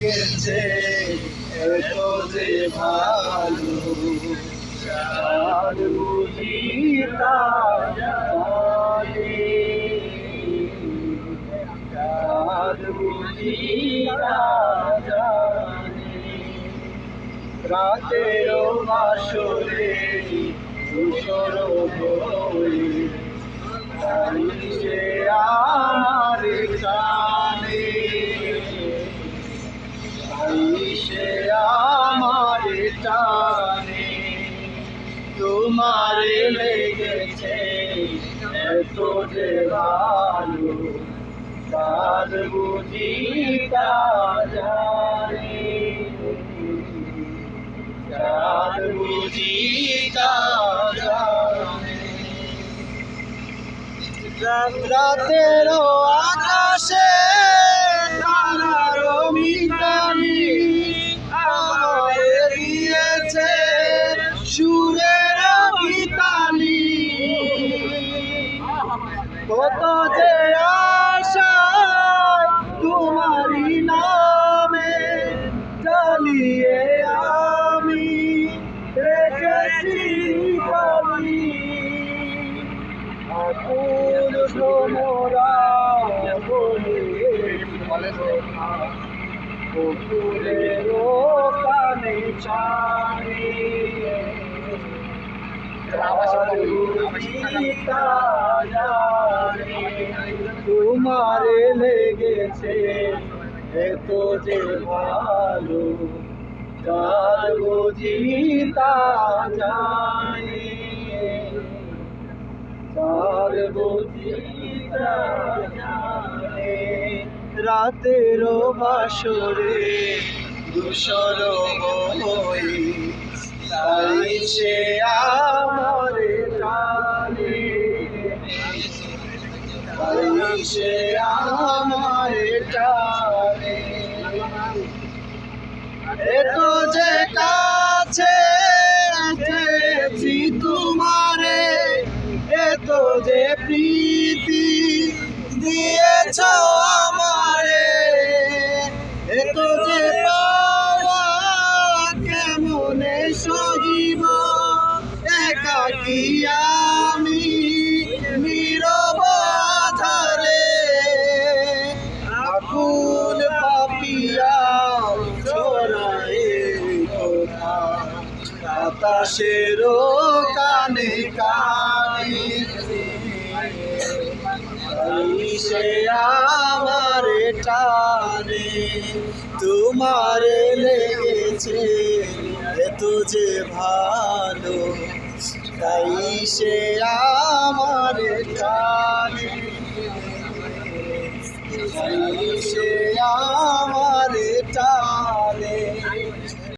গেছে এত যে ভালো আর বুঝি তা জানে, আর বুঝি তা জানে। রাতেরও বাসরে ধূসর হয়ে সে আমার কানে, সে আমার টানে। তোমারে লেগেছে এত যে ভালো তার বুঝি তা জানে, তার বুঝি তা জানে। রাতেরও আকাশে তারারও মিতালি আমারে দিয়েছে সুরের গীতালি। কত যে আশা তোমারই নামে জ্বালিয়ে আমি রেখেছি বলি। আকুল ভ্রমরা বলে পুকুরেরও কানে চারি, তোমারে লেগেছে এত যে ভালো তার বুঝি তা জানে, তার বুঝি তা জানে। রাতেরও বাসরে ধূসর হয়ে তাই সে আমার টানে, তাই সে আমার টানে। এত যে কাছে পেয়েছি তোমারে, এত যে প্রীতি দিয়েছ আমারে, এত যে পাওয়া কেমনে সহিব একাকী আমি নীরব আধারে। আকুল পাপিয়া ছড়ায় কথা বাতাসেরও কানে কানে, সে আমার টানে। তোমারে লেগেছে এত যে ভালো তাই সে আমার টানে, তাই সে